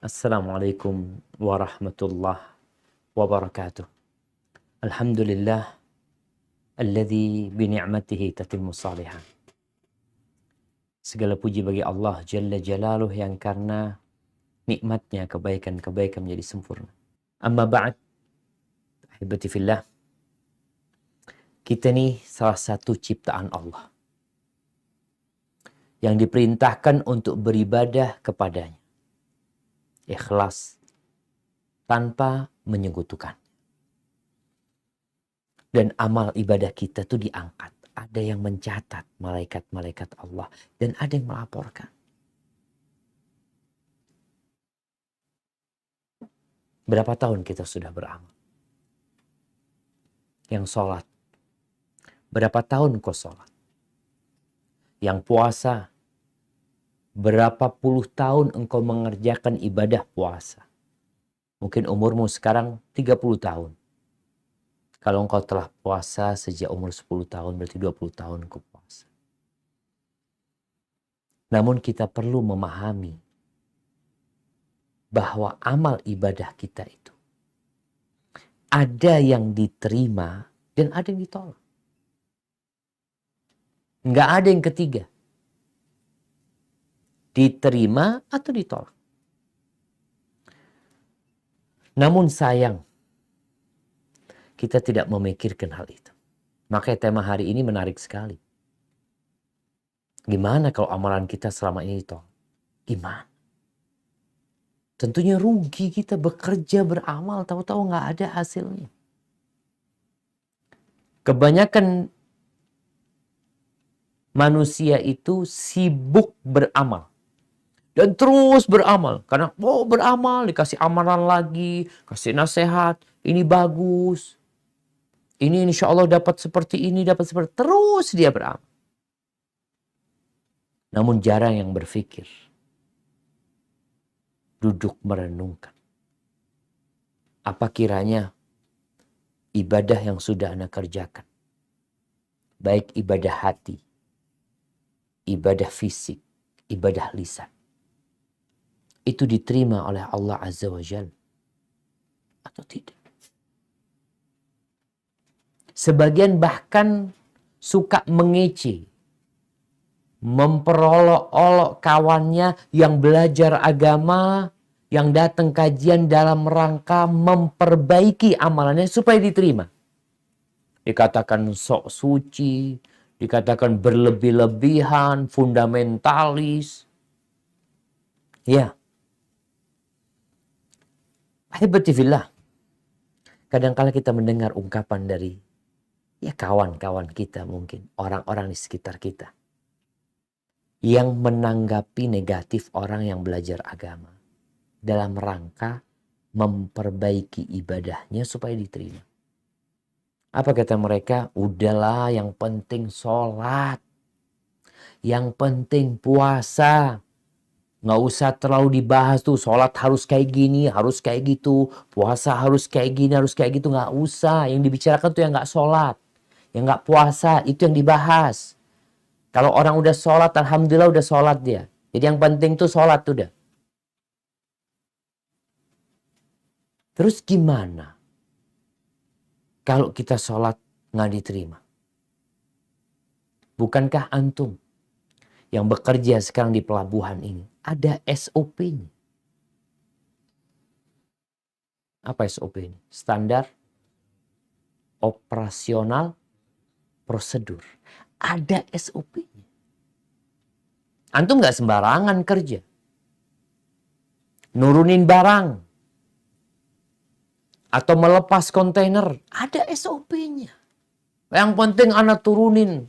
Assalamualaikum warahmatullahi wabarakatuh. Alhamdulillah alladzi bi ni'matihi tatimmu shalihat. Segala puji bagi Allah Jalla Jalaluh yang karena nikmatnya kebaikan-kebaikan menjadi sempurna. Amma ba'd, ahibati fillah. Kita nih salah satu ciptaan Allah yang diperintahkan untuk beribadah kepadanya. Ikhlas tanpa menyekutukan. Dan amal ibadah kita tuh diangkat. Ada yang mencatat malaikat-malaikat Allah dan ada yang melaporkan. Berapa tahun kita sudah beramal? Yang sholat. Berapa tahun kau sholat? Yang puasa. Berapa puluh tahun engkau mengerjakan ibadah puasa? Mungkin umurmu sekarang 30 tahun. Kalau engkau telah puasa sejak umur 10 tahun, berarti 20 tahun engkau puasa. Namun kita perlu memahami bahwa amal ibadah kita itu ada yang diterima dan ada yang ditolak. Nggak ada yang ketiga. Diterima atau ditolak. Namun sayang, kita tidak memikirkan hal itu. Makanya tema hari ini menarik sekali. Gimana kalau amalan kita selama ini ditolak? Gimana? Tentunya rugi kita bekerja, beramal, tahu-tahu nggak ada hasilnya. Kebanyakan manusia itu sibuk beramal. Dan terus beramal. Karena beramal, dikasih amalan lagi, kasih nasihat, ini bagus. Ini insya Allah dapat seperti ini, dapat seperti terus dia beramal. Namun jarang yang berpikir. Duduk merenungkan. Apa kiranya ibadah yang sudah Anda kerjakan. Baik ibadah hati, ibadah fisik, ibadah lisan. Itu diterima oleh Allah Azza wa Jalla atau tidak. Sebagian bahkan suka mengece, memperolok-olok kawannya yang belajar agama, yang datang kajian dalam rangka memperbaiki amalannya supaya diterima. Dikatakan sok suci, dikatakan berlebih-lebihan, fundamentalis. Ya. Ahibati fillah. Kadang-kala kita mendengar ungkapan dari kawan-kawan kita mungkin, orang-orang di sekitar kita yang menanggapi negatif orang yang belajar agama dalam rangka memperbaiki ibadahnya supaya diterima. Apa kata mereka? Udahlah, yang penting sholat, yang penting puasa. Nggak usah terlalu dibahas tuh, sholat harus kayak gini, harus kayak gitu, puasa harus kayak gini, harus kayak gitu. Nggak usah, yang dibicarakan tuh yang nggak sholat, yang nggak puasa, itu yang dibahas. Kalau orang udah sholat, alhamdulillah udah sholat dia. Jadi yang penting tuh sholat tuh udah. Terus gimana kalau kita sholat nggak diterima? Bukankah antum yang bekerja sekarang di pelabuhan ini ada SOP-nya? Apa SOP ini? Standar operasional prosedur. Ada SOP-nya. Antum nggak sembarangan kerja. Nurunin barang. Atau melepas kontainer. Ada SOP-nya. Yang penting anak turunin.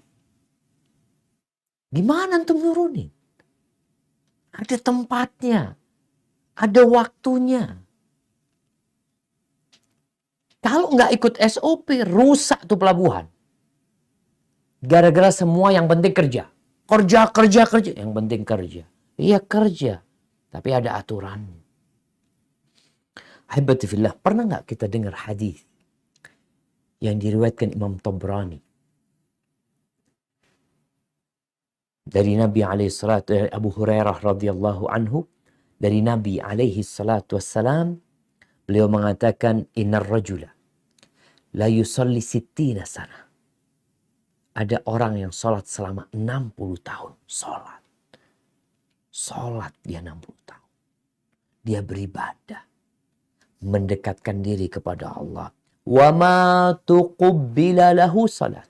Gimana antum nurunin? Ada tempatnya. Ada waktunya. Kalau nggak ikut SOP, rusak tuh pelabuhan. Gara-gara semua yang penting kerja. Kerja. Yang penting kerja. Iya kerja. Tapi ada aturannya. Ahibati fillah, pernah nggak kita dengar hadis yang diriwayatkan Imam Tabrani dari Nabi alaihissalam, Abu Hurairah radhiyallahu anhu, dari Nabi alaihi salatu wassalam, beliau mengatakan, innar rajula la yusalli sittina sana. Ada orang yang sholat selama 60 tahun. Sholat dia 60 tahun. Dia beribadah. Mendekatkan diri kepada Allah. Wa ma tuqubbila lahu salat.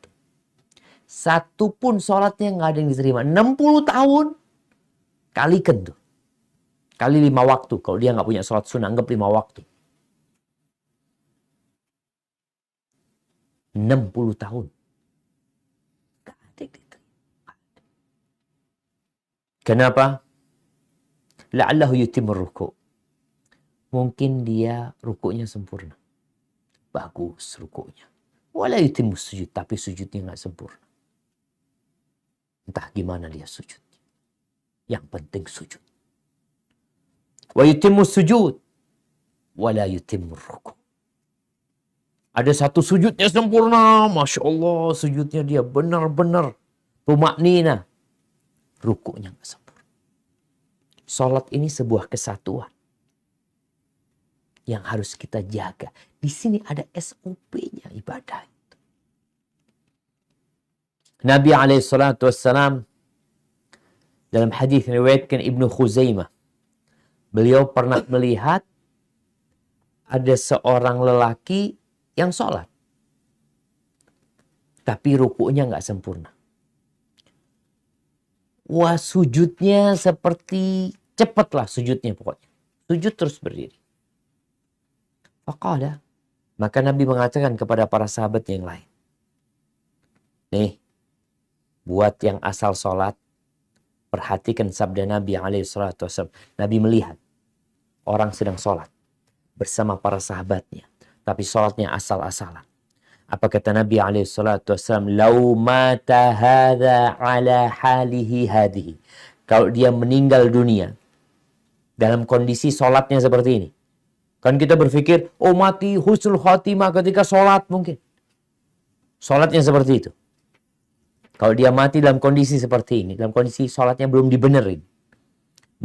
Satu pun sholatnya nggak ada yang diterima. 60 tahun. Kalikan tuh. Kali 5 waktu. Kalau dia nggak punya sholat sunnah, anggap 5 waktu. 60 tahun. Nggak ada yang diterima. Kenapa? La'allahu yutimur ruku'. Mungkin dia rukuknya sempurna. Bagus rukuknya. Wala yutimmu sujud. Tapi sujudnya nggak sempurna. Entah gimana dia sujudnya. Yang penting sujud. Wa yutimmu sujud. Wala yutimmu ruku'. Ada satu sujudnya sempurna. Masya Allah sujudnya dia benar-benar tumaknina. Rukuknya nggak sempurna. Salat ini sebuah kesatuan yang harus kita jaga. Di sini ada SOP-nya ibadah itu. Nabi SAW dalam hadis yang diriwayatkan Ibnu Khuzaimah, beliau pernah melihat ada seorang lelaki yang sholat, tapi rukuknya nggak sempurna. Wah, sujudnya seperti cepatlah sujudnya pokoknya. Sujud terus berdiri. Faqala, maka Nabi mengatakan kepada para sahabat yang lain, nih, buat yang asal sholat, perhatikan sabda Nabi SAW. Nabi melihat orang sedang sholat bersama para sahabatnya, tapi sholatnya asal-asalan. Apa kata Nabi SAW? Lau mata hadha ala halihi hadihi. Kalau dia meninggal dunia dalam kondisi sholatnya seperti ini. Kan kita berpikir, oh mati husnul khatimah ketika sholat mungkin. Sholatnya seperti itu. Kalau dia mati dalam kondisi seperti ini, dalam kondisi sholatnya belum dibenerin.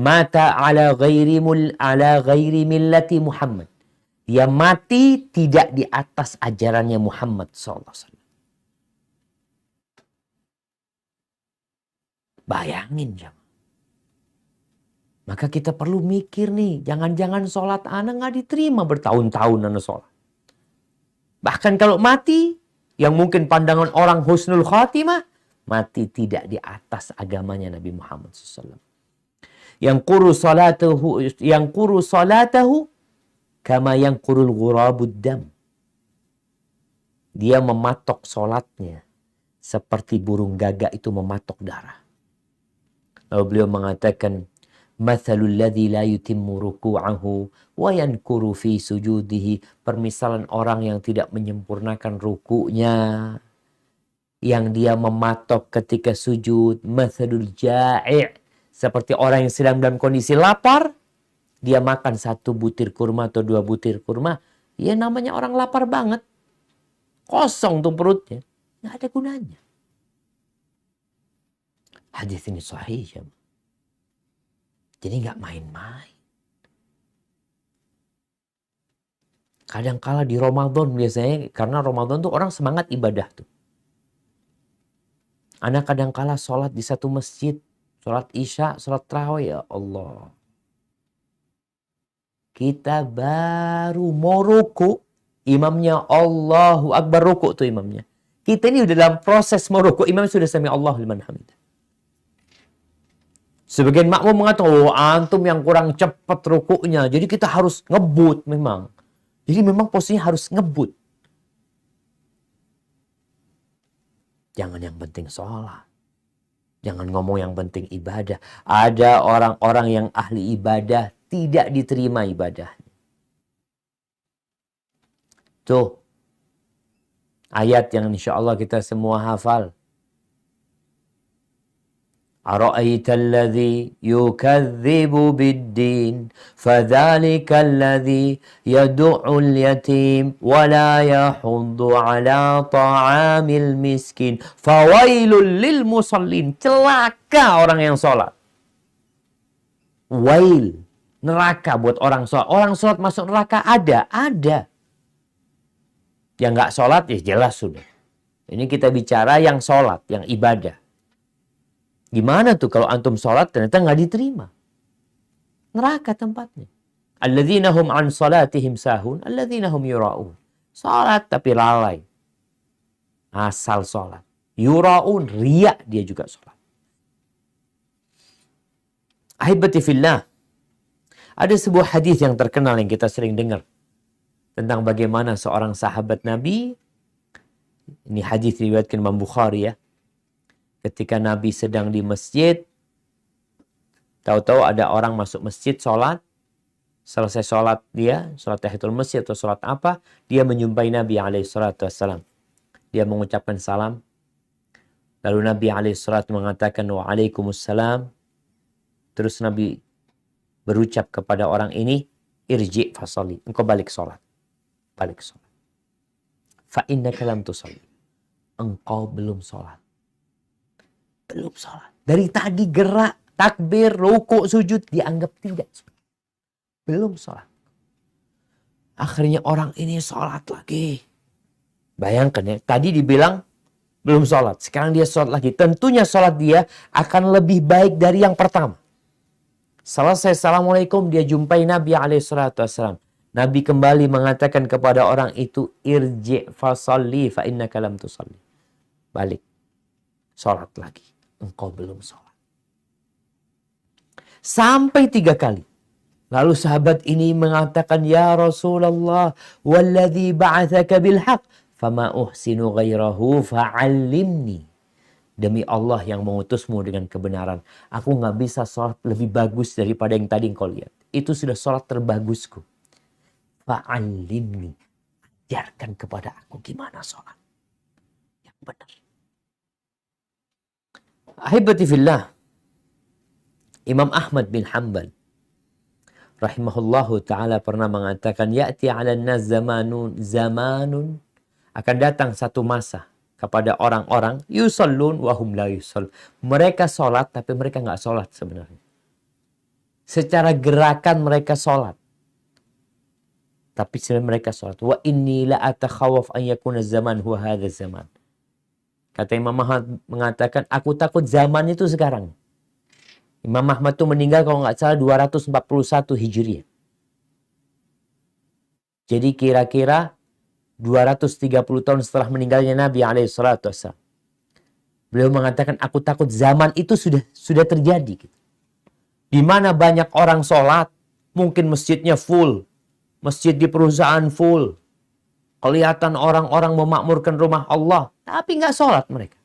Mata ala ghairi millati Muhammad. Dia mati tidak di atas ajarannya Muhammad SAW. Bayangin jangan. Maka kita perlu mikir nih, jangan-jangan sholat anak nggak diterima bertahun-tahun anak sholat. Bahkan kalau mati, yang mungkin pandangan orang husnul khatimah, mati tidak di atas agamanya Nabi Muhammad SAW. Yang kuru salatahu kama yang kurul ghurabud dam. Dia mematok sholatnya seperti burung gagak itu mematok darah. Lalu beliau mengatakan, mathalul ladzi la yutimmu ruku'ahu wa yankuru fi sujudihi. Permisalan orang yang tidak menyempurnakan ruku'nya, yang dia mematok ketika sujud. Mathalul ja'i', seperti orang yang sedang dalam kondisi lapar, dia makan 1 butir kurma atau 2 butir kurma, ya namanya orang lapar banget. Kosong tuh perutnya. Nggak ada gunanya. Hadis ini sahih ya. Jadi nggak main-main. Kadang-kala di Ramadan biasanya, karena Ramadan tuh orang semangat ibadah tuh. Anak kadang-kala sholat di satu masjid, sholat isya, sholat tarawih, ya Allah. Kita baru mau ruku, imamnya Allahu Akbar, ruku tuh imamnya. Kita ini udah dalam proses mau ruku, imam sudah sami Allahu liman hamidah. Sebagian makmum mengatakan, oh antum yang kurang cepat rukuknya, jadi kita harus ngebut memang. Jadi memang posisinya harus ngebut. Jangan yang penting sholat. Jangan ngomong yang penting ibadah. Ada orang-orang yang ahli ibadah, tidak diterima ibadahnya. Tuh. Ayat yang insya Allah kita semua hafal. Ara'aita alladhi yukadzibu biddin fadhalika alladhi yadu'ul yatim wa la yahuddu ala ta'amil miskin fawailul lil musallin. Celaka orang yang sholat. Wail. neraka buat orang sholat. Orang sholat masuk neraka ada. Yang nggak sholat ya jelas sudah. Ini kita bicara yang sholat, yang ibadah. Gimana tuh kalau antum sholat ternyata nggak diterima? Neraka tempatnya. Alladzina hum an salatihim sahun, alladzina hum yura'un. Sholat tapi lalai. Asal sholat. Yura'un, riya dia juga sholat. Ahibati fillah. Ada sebuah hadis yang terkenal yang kita sering dengar. Tentang bagaimana seorang sahabat Nabi. Ini hadis diriwayatkan Imam Bukhari ya. Ketika Nabi sedang di masjid. Tahu-tahu ada orang masuk masjid sholat. Selesai sholat dia. Sholat tahiyatul masjid atau sholat apa. Dia menjumpai Nabi SAW. Dia mengucapkan salam. Lalu Nabi SAW mengatakan waalaikumsalam. Terus Nabi berucap kepada orang ini, irji' fasalli. Engkau balik sholat. Balik sholat. Fa innaka lam tusalli. Engkau belum sholat. Belum sholat. Dari tadi gerak, takbir, rukuk, sujud, dianggap tidak. Belum sholat. Akhirnya orang ini sholat lagi. Bayangkan ya, tadi dibilang belum sholat. Sekarang dia sholat lagi. Tentunya sholat dia akan lebih baik dari yang pertama. Selesai assalamualaikum dia jumpai Nabi SAW. Nabi kembali mengatakan kepada orang itu, irji' fasalli fa innaka lam tusalli. Balik. Sholat lagi. Engkau belum sholat. Sampai 3 kali. Lalu sahabat ini mengatakan, ya Rasulullah, walladhi ba'athaka bilhaq, fama uhsinu ghairahu fa'allimni. Demi Allah yang mengutusmu dengan kebenaran. Aku nggak bisa sholat lebih bagus daripada yang tadi engkau lihat. Itu sudah sholat terbagusku. Fa'allimni. Ajarkan kepada aku gimana sholat. Yang benar. Ahibati fillah. Imam Ahmad bin Hanbal. Rahimahullahu ta'ala pernah mengatakan. Ya'ti ala nas zamanun. Akan datang satu masa. Kepada orang-orang yusallun wahum la yusall. Mereka sholat tapi mereka nggak sholat sebenarnya. Secara gerakan mereka sholat. Tapi sebenarnya mereka sholat. Wa inni la atakhawaf an yakuna zaman huwa hadha zaman. Kata Imam Ahmad mengatakan, aku takut zaman itu sekarang. Imam Ahmad itu meninggal kalau nggak salah 241 Hijriah. Jadi kira-kira 230 tahun setelah meninggalnya Nabi SAW. Beliau mengatakan, aku takut zaman itu sudah terjadi. Di mana banyak orang sholat, mungkin masjidnya full. Masjid di perusahaan full. Kelihatan orang-orang memakmurkan rumah Allah. Tapi nggak sholat mereka.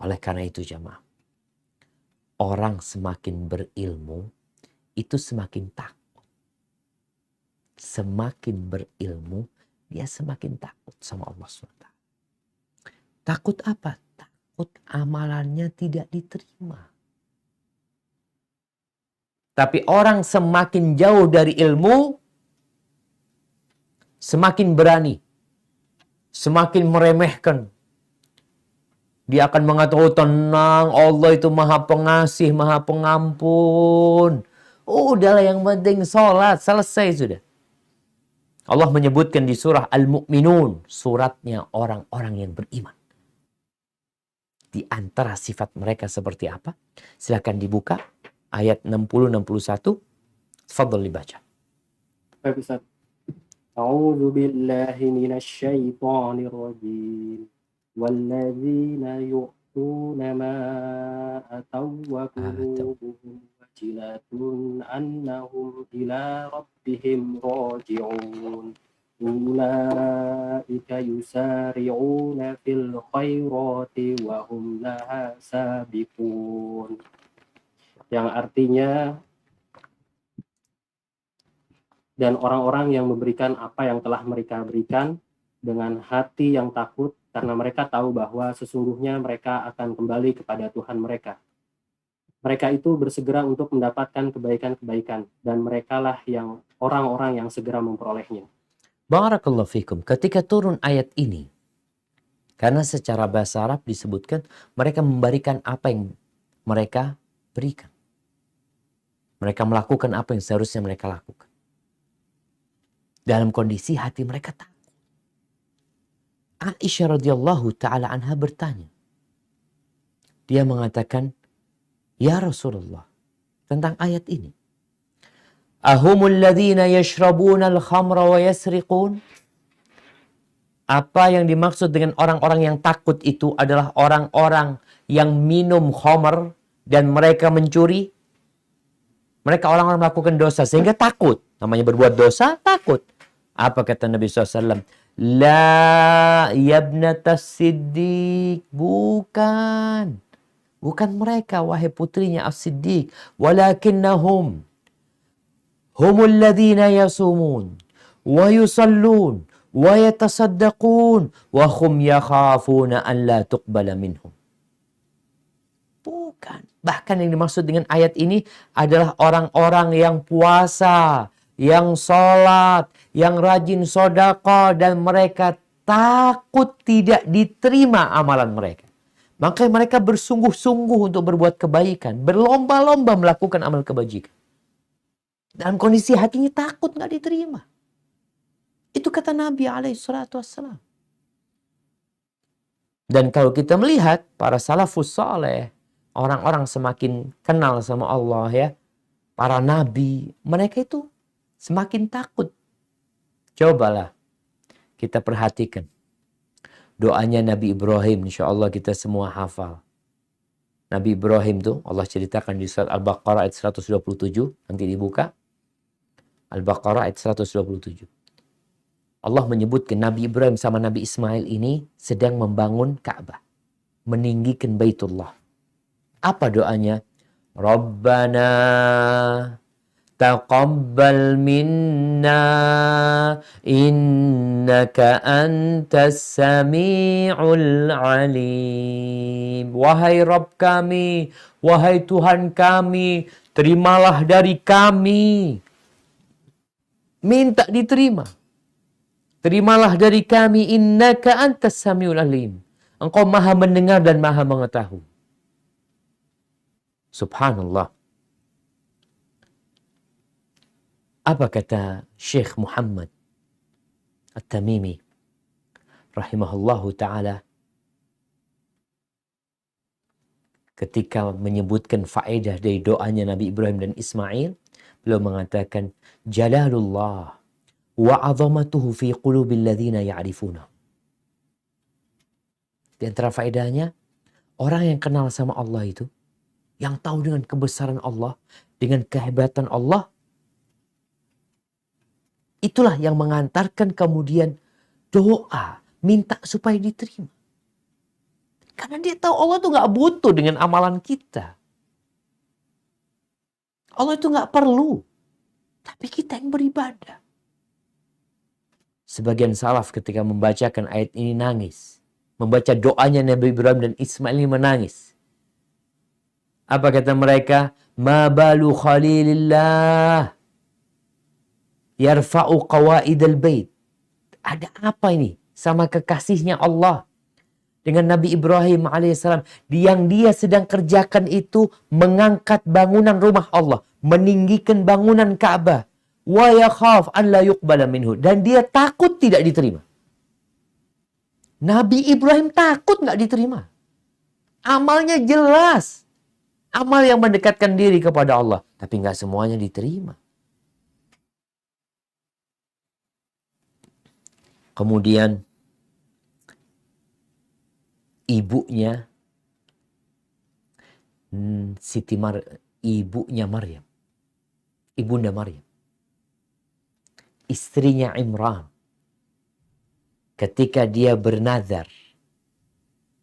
Oleh karena itu jamaah. Orang semakin berilmu, itu semakin takut. Semakin berilmu, dia semakin takut sama Allah SWT. Takut apa? Takut amalannya tidak diterima. Tapi orang semakin jauh dari ilmu, semakin berani. Semakin meremehkan. Dia akan mengatakan, oh tenang, Allah itu maha pengasih, maha pengampun. Oh udahlah yang penting sholat, selesai sudah. Allah menyebutkan di surah Al-Mu'minun. Suratnya orang-orang yang beriman. Di antara sifat mereka seperti apa? Silakan dibuka. Ayat 60-61. Tafadhal dibaca. Baik Ustaz. A'udzu billahi minasy syaithanir rajim. Walladzina yu'tuna ma ataw wa qulubuhum wajilatun annahum ila rabbihim raji'un. Ulaika yusari'una fil khairati wa hum laha sabiqun. Yang artinya, dan orang-orang yang memberikan apa yang telah mereka berikan dengan hati yang takut karena mereka tahu bahwa sesungguhnya mereka akan kembali kepada Tuhan mereka. Mereka itu bersegera untuk mendapatkan kebaikan-kebaikan dan merekalah yang orang-orang yang segera memperolehnya. Barakallahu fikum. Ketika turun ayat ini, karena secara bahasa Arab disebutkan mereka memberikan apa yang mereka berikan. Mereka melakukan apa yang seharusnya mereka lakukan. Dalam kondisi hati mereka takut. Aisyah radhiyallahu ta'ala anha bertanya. Dia mengatakan, "Ya Rasulullah," tentang ayat ini. "Ahumul ladzina yashrabuna al-khamra wa yasriqun?" Apa yang dimaksud dengan orang-orang yang takut itu adalah orang-orang yang minum khamr dan mereka mencuri? Mereka orang-orang melakukan dosa sehingga takut. Namanya berbuat dosa, takut. Apa kata Nabi SAW? La yabnatas siddiq. Bukan. Bukan mereka, wahai putrinya as-siddiq. Walakinnahum humul ladzina yasumun wa yusallun wa yatasaddaqun wa hum yakhafuna an la tuqbala minhum. Bukan. Bahkan yang dimaksud dengan ayat ini adalah orang-orang yang puasa, yang sholat, yang rajin sedekah, dan mereka takut tidak diterima amalan mereka. Makanya mereka bersungguh-sungguh untuk berbuat kebaikan, berlomba-lomba melakukan amal kebajikan. Dalam kondisi hatinya takut nggak diterima. Itu kata Nabi SAW. Dan kalau kita melihat para salafus saleh, orang-orang semakin kenal sama Allah ya, para nabi, mereka itu semakin takut. Cobalah kita perhatikan doanya Nabi Ibrahim, insya Allah kita semua hafal. Nabi Ibrahim tuh Allah ceritakan di surat Al-Baqarah ayat 127, nanti dibuka. Al-Baqarah ayat 127. Allah menyebutkan Nabi Ibrahim sama Nabi Ismail ini sedang membangun Ka'bah, meninggikan Baitullah. Apa doanya? Rabbana taqabbal minna innaka antas sami'ul alim. Wahai Rabb kami, wahai Tuhan kami, terimalah dari kami. Minta diterima. Terimalah dari kami, innaka antas sami'ul alim. Engkau maha mendengar dan maha mengetahui. Subhanallah. Apa kata Syekh Muhammad At-Tamimi rahimahullahu ta'ala ketika menyebutkan faedah dari doanya Nabi Ibrahim dan Ismail? Beliau mengatakan, Jalalullah wa azamatuhu fi qulubil ladzina ya'rifuna. Di antara faedahnya, orang yang kenal sama Allah itu, yang tahu dengan kebesaran Allah, dengan kehebatan Allah, itulah yang mengantarkan kemudian doa, minta supaya diterima. Karena dia tahu Allah tuh gak butuh dengan amalan kita. Allah itu gak perlu. Tapi kita yang beribadah. Sebagian salaf ketika membacakan ayat ini nangis. Membaca doanya Nabi Ibrahim dan Ismail ini menangis. Apa kata mereka? Ma balu khalilillah yarfa'u qawaidal bait. Ada apa ini sama kekasihnya Allah dengan Nabi Ibrahim alaihissalam, yang dia sedang kerjakan itu mengangkat bangunan rumah Allah, meninggikan bangunan Ka'bah, wa yakhaf an la yuqbala minhu, dan dia takut tidak diterima. Nabi Ibrahim takut nggak diterima. Amalnya jelas, amal yang mendekatkan diri kepada Allah, tapi nggak semuanya diterima. Kemudian ibunya ibunya Maryam, ibunda Maryam, istrinya Imran, ketika dia bernazar,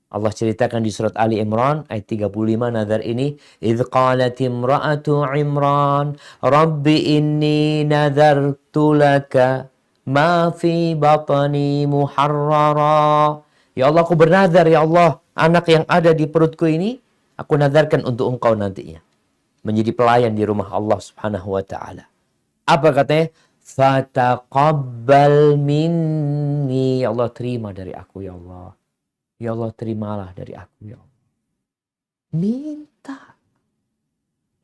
Allah ceritakan di surat Ali Imran ayat 35 nazar ini, idz qalat imra'atu Imran rabbi inni nazartu laka ma fi batni muharrara. Ya Allah, aku bernazar, ya Allah, anak yang ada di perutku ini, aku nazarkan untuk engkau nantinya. Menjadi pelayan di rumah Allah subhanahu wa ta'ala. Apa katanya? Fataqabbal minni. Ya Allah, terima dari aku, ya Allah. Ya Allah, terimalah dari aku, ya Allah. Minta.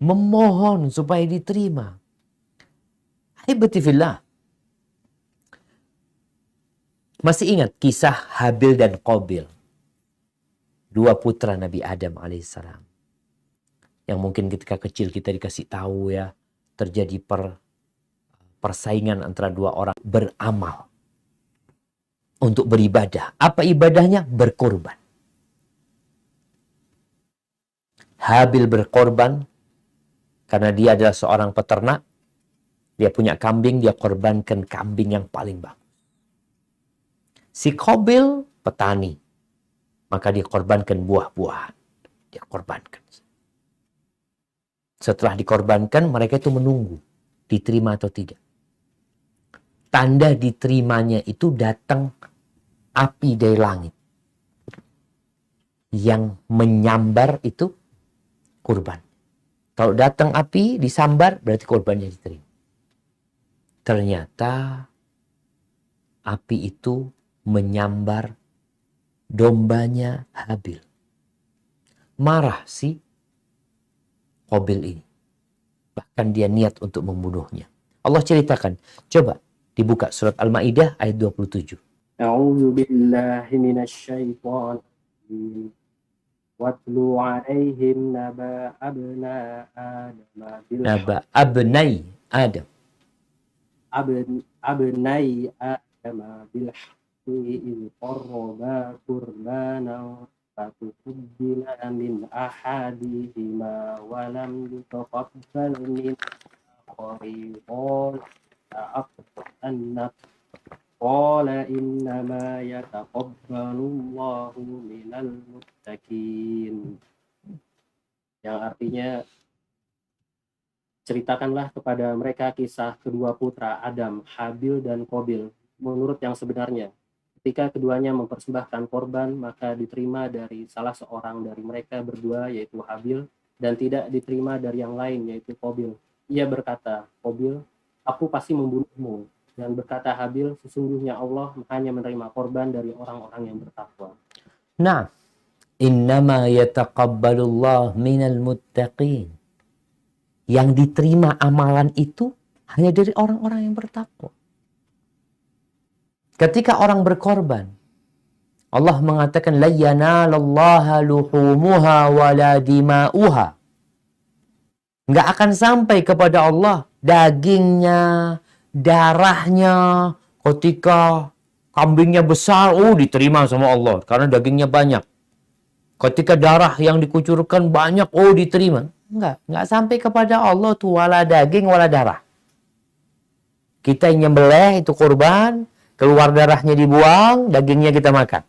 memohon supaya diterima. Ahibati fillah. Masih ingat kisah Habil dan Qabil, dua putra Nabi Adam alaihissalam, yang mungkin ketika kecil kita dikasih tahu ya, terjadi persaingan antara dua orang beramal untuk beribadah. Apa ibadahnya? Berkorban. Habil berkorban karena dia adalah seorang peternak. Dia punya kambing, dia korbankan kambing yang paling bagus. Si Qabil petani, maka dia korbankan buah-buahan. Dia korbankan. Setelah dikorbankan, mereka itu menunggu diterima atau tidak. Tanda diterimanya itu datang api dari langit yang menyambar itu kurban. Kalau datang api disambar, berarti korbannya diterima. Ternyata api itu menyambar dombanya Habil. Marah si Qabil ini. Bahkan dia niat untuk membunuhnya. Allah ceritakan. Coba dibuka surat Al-Maidah ayat 27. A'udzu billahi minasyaitonir rajim. Watlu 'alaihim naba abnai Adam. Abnai Adam bil haqqi in qarraba qurbanan fatuqbila min ahadihima wa lam yutaqabbal min akhari qala innama yataqabbalullahu minal muttaqin, yang artinya ceritakanlah kepada mereka kisah kedua putra Adam, Habil dan Qabil, menurut yang sebenarnya. Ketika keduanya mempersembahkan korban, maka diterima dari salah seorang dari mereka berdua, yaitu Habil, dan tidak diterima dari yang lain, yaitu Qabil. Ia berkata, Qabil, aku pasti membunuhmu. Dan berkata Habil, sesungguhnya Allah hanya menerima korban dari orang-orang yang bertakwa. Nah, innama yataqabbalullah minal muttaqin. Yang diterima amalan itu hanya dari orang-orang yang bertakwa. Ketika orang berkorban, Allah mengatakan la yanalallaha luhumuha wala dima'uha. Enggak akan sampai kepada Allah dagingnya, darahnya. Ketika kambingnya besar, diterima sama Allah karena dagingnya banyak. Ketika darah yang dikucurkan banyak, diterima. Enggak sampai kepada Allah tuh wala daging wala darah. Kita yang nyembelih itu kurban, keluar darahnya dibuang, dagingnya kita makan.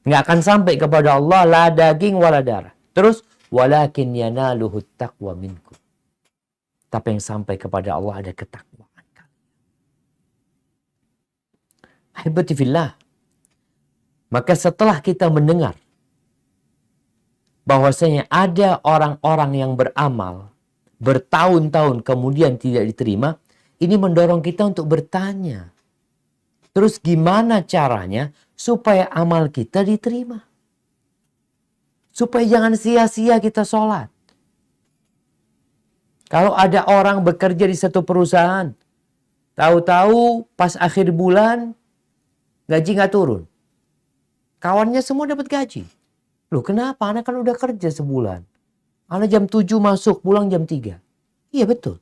Enggak akan sampai kepada Allah la daging wala darah. Terus walakin yanaluhut taqwa minkum. Tapi yang sampai kepada Allah ada ketakwaan. Ahibati fillah. Maka setelah kita mendengar bahwasanya ada orang-orang yang beramal bertahun-tahun kemudian tidak diterima, ini mendorong kita untuk bertanya. Terus gimana caranya supaya amal kita diterima? Supaya jangan sia-sia kita sholat. Kalau ada orang bekerja di satu perusahaan, tahu-tahu pas akhir bulan gaji nggak turun. Kawannya semua dapat gaji. Loh kenapa? Anak kan udah kerja sebulan. Anak jam 7 masuk, pulang jam 3. Iya betul.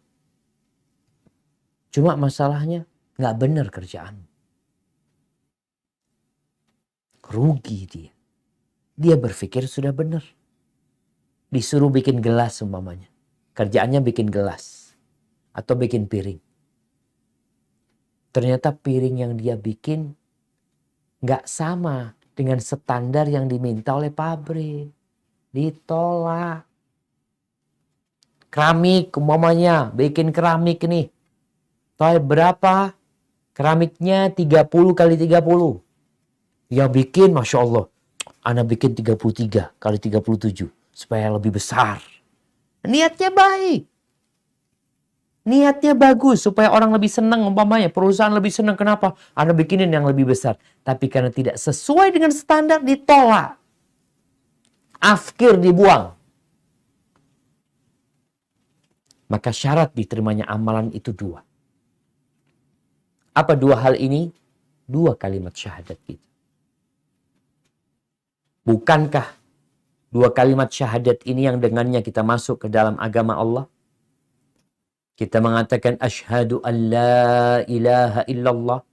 Cuma masalahnya nggak benar kerjaan. Rugi dia. Dia berpikir sudah benar. Disuruh bikin gelas umpamanya. Kerjaannya bikin gelas. Atau bikin piring. Ternyata piring yang dia bikin nggak sama dengan standar yang diminta oleh pabrik. Ditolak. Keramik umpamanya. Bikin keramik nih. Tahu berapa? Keramiknya 30 kali 30. Ya bikin Masya Allah. Ana bikin 33 kali 37. Supaya lebih besar. Niatnya baik. Niatnya bagus. Supaya orang lebih senang umpamanya. Perusahaan lebih senang. Kenapa? Ana bikinin yang lebih besar. Tapi karena tidak sesuai dengan standar ditolak. Afkir dibuang. Maka syarat diterimanya amalan itu dua. Apa dua hal ini? Dua kalimat syahadat kita. Bukankah dua kalimat syahadat ini yang dengannya kita masuk ke dalam agama Allah? Kita mengatakan asyhadu an la ilaha illallah.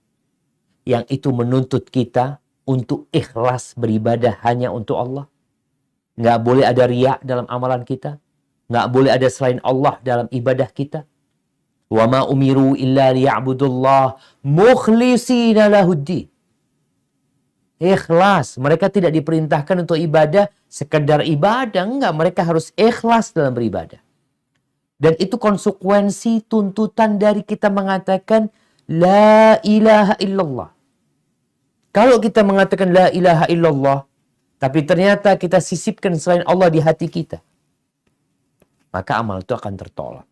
Yang itu menuntut kita untuk ikhlas beribadah hanya untuk Allah. Nggak boleh ada riya dalam amalan kita. Nggak boleh ada selain Allah dalam ibadah kita. Wa ma umiru illa liya'budullah mukhlishina lahuddin. Ikhlas. Mereka tidak diperintahkan untuk ibadah sekedar ibadah. Enggak, mereka harus ikhlas dalam beribadah. Dan itu konsekuensi tuntutan dari kita mengatakan la ilaha illallah. Kalau kita mengatakan la ilaha illallah, tapi ternyata kita sisipkan selain Allah di hati kita, maka amal itu akan tertolak.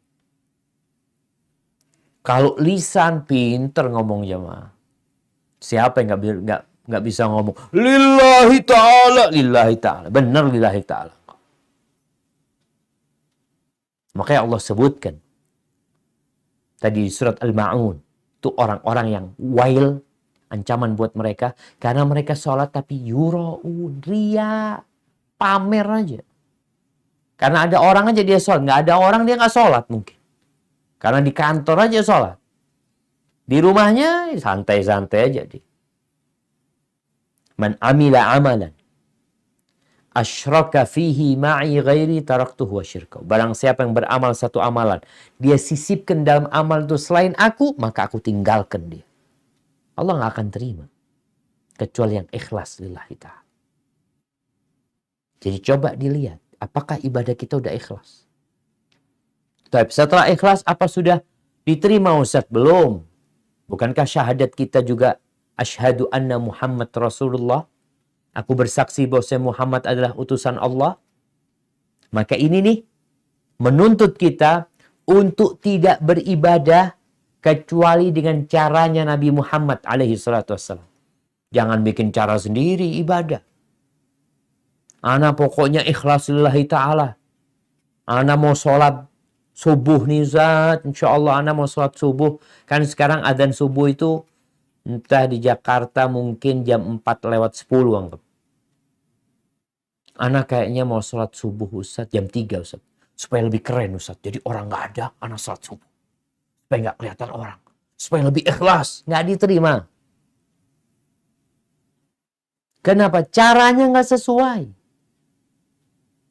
Kalau lisan pinter ngomong jemaah, siapa yang nggak bisa ngomong lillahi ta'ala, benar lillahi ta'ala. Makanya Allah sebutkan tadi di surat Al-Ma'un, itu orang-orang yang wail, ancaman buat mereka karena mereka sholat tapi yura'un, riya, pamer aja. Karena ada orang aja dia sholat, nggak ada orang dia nggak sholat mungkin. Karena di kantor aja sholat, di rumahnya santai-santai aja dia. Man amila amalan asyraka fihi ma'i ghairi taraktuhu wa syirka. Barang siapa yang beramal satu amalan, dia sisipkan dalam amal itu selain aku, maka aku tinggalkan dia. Allah nggak akan terima kecuali yang ikhlas lillahi ta'ala. Jadi coba dilihat, apakah ibadah kita udah ikhlas? Tapi setelah ikhlas, apa sudah diterima Ustaz? Belum. Bukankah syahadat kita juga asyhadu anna Muhammad Rasulullah? Aku bersaksi bahwa Muhammad adalah utusan Allah. Maka ini nih menuntut kita untuk tidak beribadah kecuali dengan caranya Nabi Muhammad alaihi salatu wassalam. Jangan bikin cara sendiri ibadah. Ana pokoknya ikhlas lillahi ta'ala. Ana mau sholat subuh nih Zat. Insya Allah ana mau sholat subuh. Kan sekarang adzan subuh itu entah di Jakarta mungkin jam 4:10 anggap. Ana kayaknya mau sholat subuh Ustaz jam 3 Ustaz. Supaya lebih keren Ustaz. Jadi orang gak ada, ana sholat subuh. Supaya gak kelihatan orang. Supaya lebih ikhlas. Gak diterima. Kenapa? Caranya gak sesuai.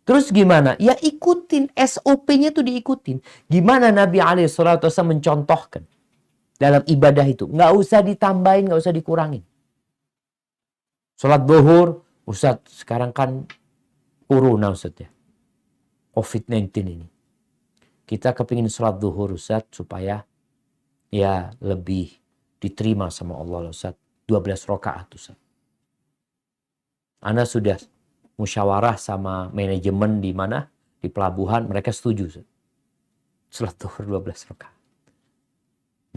Terus gimana? Ya ikutin. SOP-nya tuh diikutin. Gimana Nabi SAW mencontohkan dalam ibadah itu. Gak usah ditambahin, gak usah dikurangin. Sholat zuhur, Ustaz sekarang kan corona Ustaz ya. COVID-19 ini. Kita kepingin sholat zuhur Ustaz supaya ya lebih diterima sama Allah Ustaz. 12 rakaat Ustaz. Ana sudah musyawarah sama manajemen di mana? Di pelabuhan, mereka setuju Ustaz. Sholat zuhur 12 rakaat.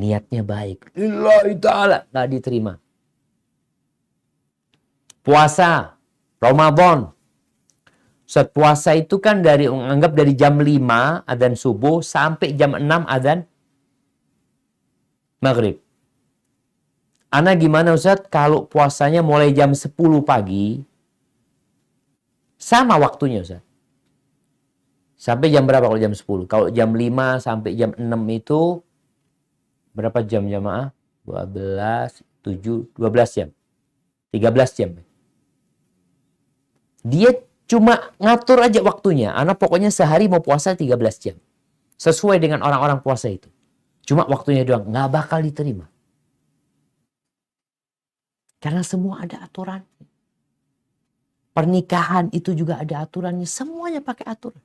Niatnya baik. Lillahi ta'ala. Nggak diterima. Puasa. Ramadan. Ustaz, puasa itu kan anggap dari jam 5 adzan subuh sampai jam 6 adzan maghrib. Ana gimana Ustaz kalau puasanya mulai jam 10 pagi sama waktunya Ustaz? Sampai jam berapa kalau jam 10? Kalau jam 5 sampai jam 6 itu berapa jam jamaah? 12 jam. 13 jam. Dia cuma ngatur aja waktunya. Anak pokoknya sehari mau puasa 13 jam. Sesuai dengan orang-orang puasa itu. Cuma waktunya doang. Nggak bakal diterima. Karena semua ada aturan. Pernikahan itu juga ada aturannya. Semuanya pakai aturan.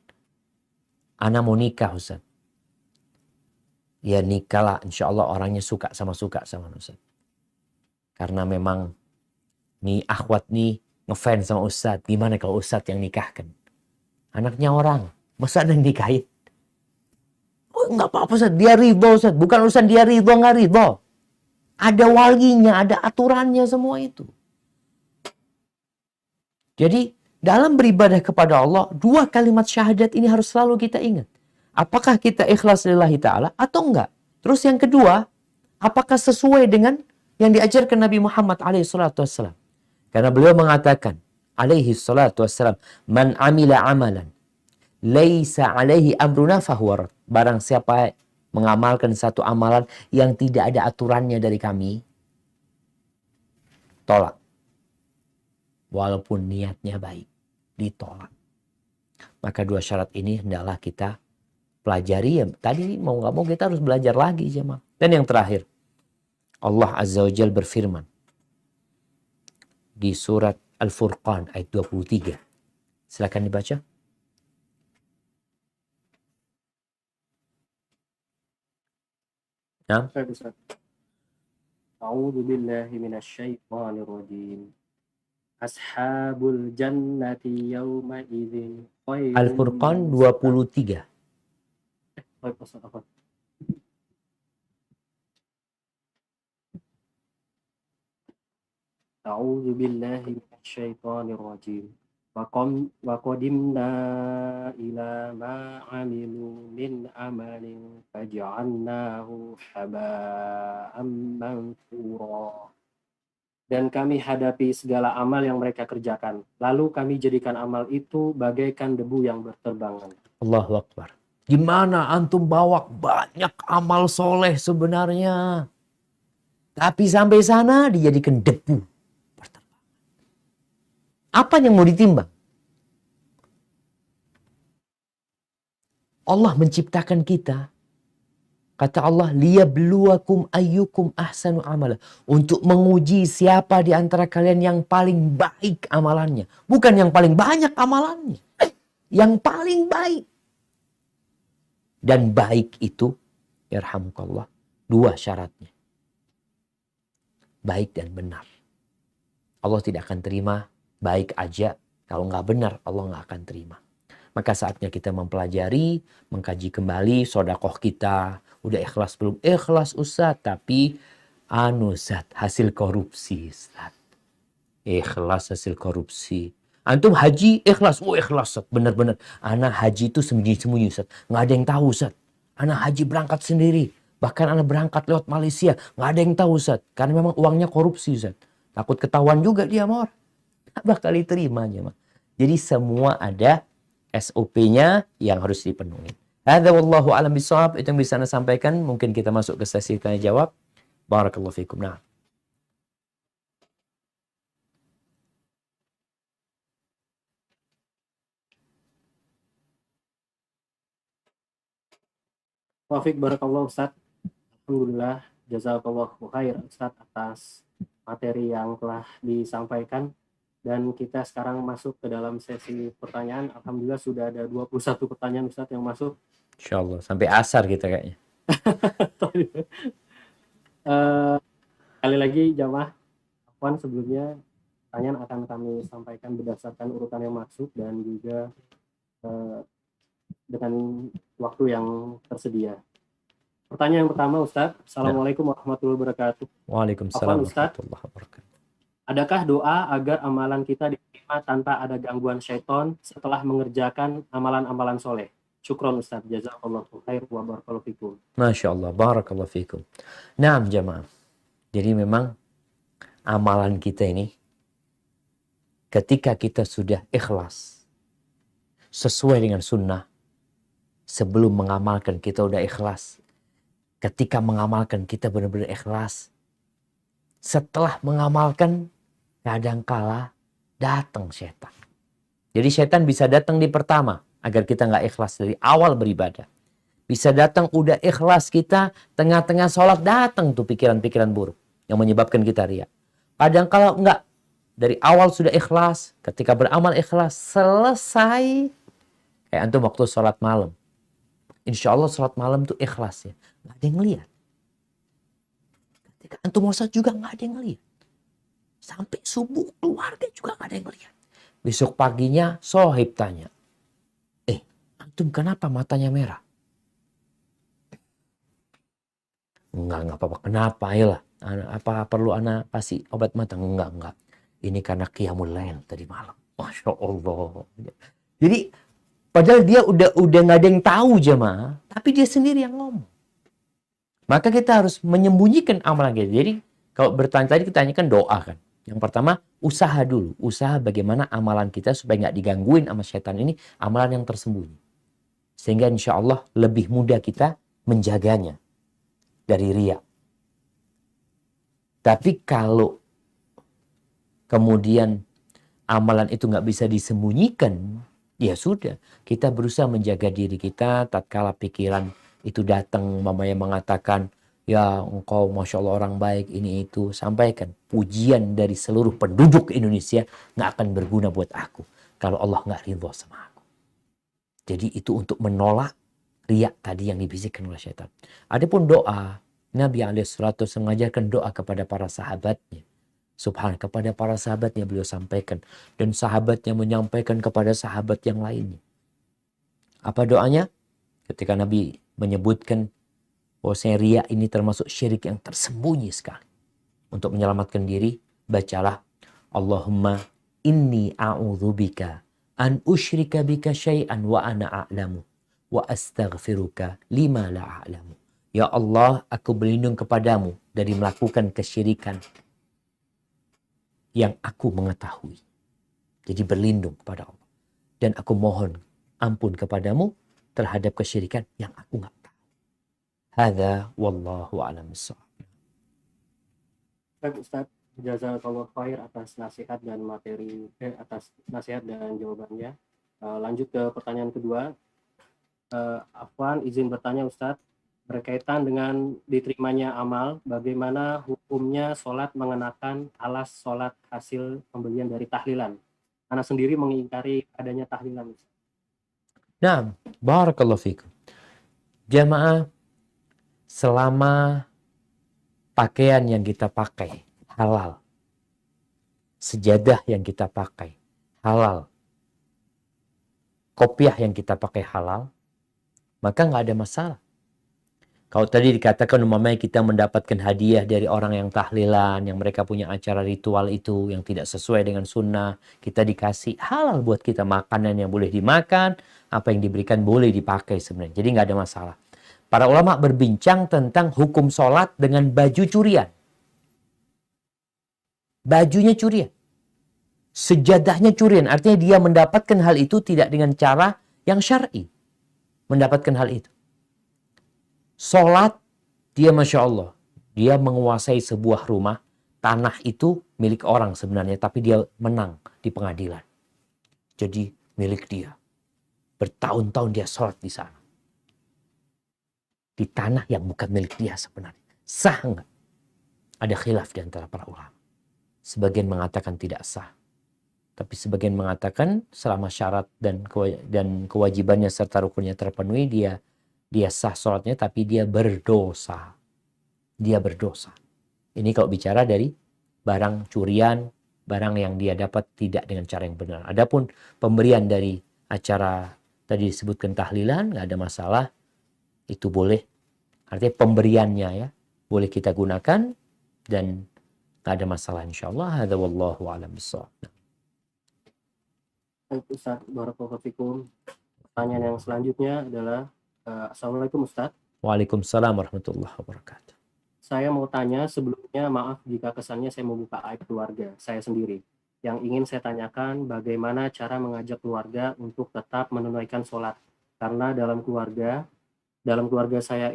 Anak mau nikah Ustaz. Ya nikah lah. Insya Allah orangnya suka sama Ustaz. Karena memang nih akhwat nih ngefans sama Ustaz. Gimana kalau Ustaz yang nikahkan? Anaknya orang. Masa ada yang nikahin? Oh, enggak apa-apa Ustaz. Dia ridho Ustaz. Bukan urusan dia ridho nggak ridho. Ada walinya, ada aturannya semua itu. Jadi dalam beribadah kepada Allah, dua kalimat syahadat ini harus selalu kita ingat. Apakah kita ikhlas lillahi ta'ala atau enggak? Terus yang kedua, apakah sesuai dengan yang diajarkan Nabi Muhammad SAW? Karena beliau mengatakan, alaihi salatu wassalam, man amila amalan, laisa alaihi amruna fahuwa rad. Barang siapa mengamalkan satu amalan yang tidak ada aturannya dari kami, tolak. Walaupun niatnya baik, ditolak. Maka dua syarat ini hendaklah kita pelajari. Ya, tadi mau nggak mau kita harus belajar lagi, jemaah. Dan yang terakhir, Allah Azza wa Jalla berfirman di surat Al-Furqan ayat 23. Silakan dibaca. Nah. A'udzu billahi minasyaitonir rajim. Ashabul jannati yawma idzin khairum. Al-Furqan 23. A'udzu billahi minasyaitonir rajim. Wa qadimna ila ma 'amilu min amalin faj'alnahu haba'an mansura. Dan kami hadapi segala amal yang mereka kerjakan. Lalu kami jadikan amal itu bagaikan debu yang berterbangan. Allahu Akbar. Gimana antum bawa banyak amal soleh sebenarnya, tapi sampai sana dijadikan debu. Apa yang mau ditimbang? Allah menciptakan kita. Kata Allah, liyabluwakum ayyukum ahsanu amala. Untuk menguji siapa di antara kalian yang paling baik amalannya. Bukan yang paling banyak amalannya. Yang paling baik. Dan baik itu, yarhamukallah, dua syaratnya. Baik dan benar. Allah tidak akan terima baik aja, kalau nggak benar Allah nggak akan terima. Maka saatnya kita mempelajari, mengkaji kembali sodakoh kita. Udah ikhlas belum? Ikhlas Ustaz, tapi Ustaz, hasil korupsi Ustaz. Ikhlas hasil korupsi. Antum haji ikhlas? Oh ikhlas Ustaz, benar-benar. Anak haji itu sembunyi-sembunyi Ustaz. Nggak ada yang tahu Ustaz. Anak haji berangkat sendiri. Bahkan anak berangkat lewat Malaysia. Nggak ada yang tahu Ustaz. Karena memang uangnya korupsi Ustaz. Takut ketahuan juga dia sama orang. Bakal diterimanya. Jadi semua ada SOP-nya yang harus dipenuhi. Hadza wallahu a'lam bishawab. Itu yang bisa Anda sampaikan. Mungkin kita masuk ke sesi tanya jawab. Barakallahu fikum. Nah. Taufik barakallahu Ustaz. Alhamdulillah jazakallahu khair Ustaz atas materi yang telah disampaikan. Dan kita sekarang masuk ke dalam sesi pertanyaan. Alhamdulillah sudah ada 21 pertanyaan Ustaz yang masuk. Insyaallah sampai asar kita kayaknya. Kali lagi jamaah Afwan, sebelumnya pertanyaan akan kami sampaikan berdasarkan urutan yang masuk dan juga dengan waktu yang tersedia. Pertanyaan yang pertama Ustaz. Assalamualaikum warahmatullahi wabarakatuh. Waalaikumsalam warahmatullahi wabarakatuh. Adakah doa agar amalan kita diterima tanpa ada gangguan syaitan setelah mengerjakan amalan-amalan soleh? Syukron Ustaz. Jazakallahu khair wa barakallahu fikum. Masya Allah. Barakallahu fikum. Naam jamaah. Jadi memang amalan kita ini ketika kita sudah ikhlas sesuai dengan sunnah, sebelum mengamalkan kita udah ikhlas. Ketika mengamalkan kita benar-benar ikhlas. Setelah mengamalkan kadangkala datang setan. Jadi setan bisa datang di pertama agar kita nggak ikhlas dari awal beribadah. Bisa datang udah ikhlas kita tengah-tengah sholat datang tuh pikiran-pikiran buruk yang menyebabkan kita riya. Kadangkala nggak dari awal sudah ikhlas, ketika beramal ikhlas selesai kayak antum waktu sholat malam. Insya Allah sholat malam tuh ikhlas ya, nggak ada yang ngeliat. Ketika antum sholat juga nggak ada yang ngeliat. Sampai subuh keluarga juga gak ada yang lihat. Besok paginya sohib tanya. Antum kenapa matanya merah? Enggak apa-apa. Kenapa? Ayolah. Apa perlu anak kasih obat mata? Enggak. Ini karena qiyamul lail tadi malam. Masya Allah. Jadi Padahal dia udah nggak ada yang tahu jemaah, tapi dia sendiri yang ngomong. Maka kita harus menyembunyikan amalan kita. Jadi kalau bertanya tadi kita tanyakan doa kan. Yang pertama usaha dulu, usaha bagaimana amalan kita supaya nggak digangguin sama setan ini, amalan yang tersembunyi. Sehingga insya Allah lebih mudah kita menjaganya dari riya. Tapi kalau kemudian amalan itu nggak bisa disembunyikan, ya sudah, kita berusaha menjaga diri kita tatkala pikiran itu datang, mamanya mengatakan, ya engkau Masya Allah orang baik, ini itu. Sampaikan, pujian dari seluruh penduduk Indonesia nggak akan berguna buat aku kalau Allah nggak ridho sama aku. Jadi itu untuk menolak riak tadi yang dibisikkan oleh syaitan. Adapun doa, Nabi SAW mengajarkan doa kepada para sahabatnya. Subhan, kepada para sahabatnya beliau sampaikan. Dan sahabatnya menyampaikan kepada sahabat yang lainnya. Apa doanya? Ketika Nabi menyebutkan bahwasanya riya ini termasuk syirik yang tersembunyi sekali. Untuk menyelamatkan diri, bacalah Allahumma inni a'udzubika an usyrika bika syai'an wa ana a'lamu wa astaghfiruka lima la a'lamu. Ya Allah, aku berlindung kepadamu dari melakukan kesyirikan yang aku mengetahui. Jadi berlindung kepada Allah. Dan aku mohon ampun kepadamu terhadap kesyirikan yang aku nggak tahu. Hadza wallahu a'lam bissawab. Baik Ustaz, jazakallahu khair atas nasihat dan atas nasihat dan jawabannya. Lanjut ke pertanyaan kedua. Afwan izin bertanya Ustaz, berkaitan dengan diterimanya amal, bagaimana hukumnya sholat mengenakan alas sholat hasil pembelian dari tahlilan? Anak sendiri mengingkari adanya tahlilan. Nah, barakallahu fikum. Jamaah, selama pakaian yang kita pakai halal, sejadah yang kita pakai halal, kopiah yang kita pakai halal, maka nggak ada masalah. Kalau tadi dikatakan umpamanya kita mendapatkan hadiah dari orang yang tahlilan, yang mereka punya acara ritual itu yang tidak sesuai dengan sunnah, kita dikasih halal buat kita, makanan yang boleh dimakan, apa yang diberikan boleh dipakai sebenarnya. Jadi nggak ada masalah. Para ulama berbincang tentang hukum sholat dengan baju curian. Bajunya curian. Sejadahnya curian. Artinya dia mendapatkan hal itu tidak dengan cara yang syar'i. Mendapatkan hal itu. Sholat, dia Masya Allah. Dia menguasai sebuah rumah. Tanah itu milik orang sebenarnya. Tapi dia menang di pengadilan. Jadi milik dia. Bertahun-tahun dia sholat di sana. Di tanah yang bukan milik dia sebenarnya. Sah enggak? Ada khilaf di antara para ulama. Sebagian mengatakan tidak sah. Tapi sebagian mengatakan selama syarat dan kewajibannya serta rukunnya terpenuhi, dia sah sholatnya, tapi dia berdosa. Dia berdosa. Ini kalau bicara dari barang curian, barang yang dia dapat tidak dengan cara yang benar. Adapun pemberian dari acara tadi disebutkan tahlilan, nggak ada masalah. Itu boleh. Artinya pemberiannya ya, boleh kita gunakan dan nggak ada masalah insyaallah. Hadza wallahu a'lam bissawab. Baik Ustaz, barakallahu fikum. Pertanyaan yang selanjutnya adalah Assalamualaikum Ustaz. Waalaikumsalam warahmatullahi wabarakatuh. Saya mau tanya sebelumnya, maaf jika kesannya saya membuka aib keluarga saya sendiri. Yang ingin saya tanyakan bagaimana cara mengajak keluarga untuk tetap menunaikan sholat. Karena dalam keluarga saya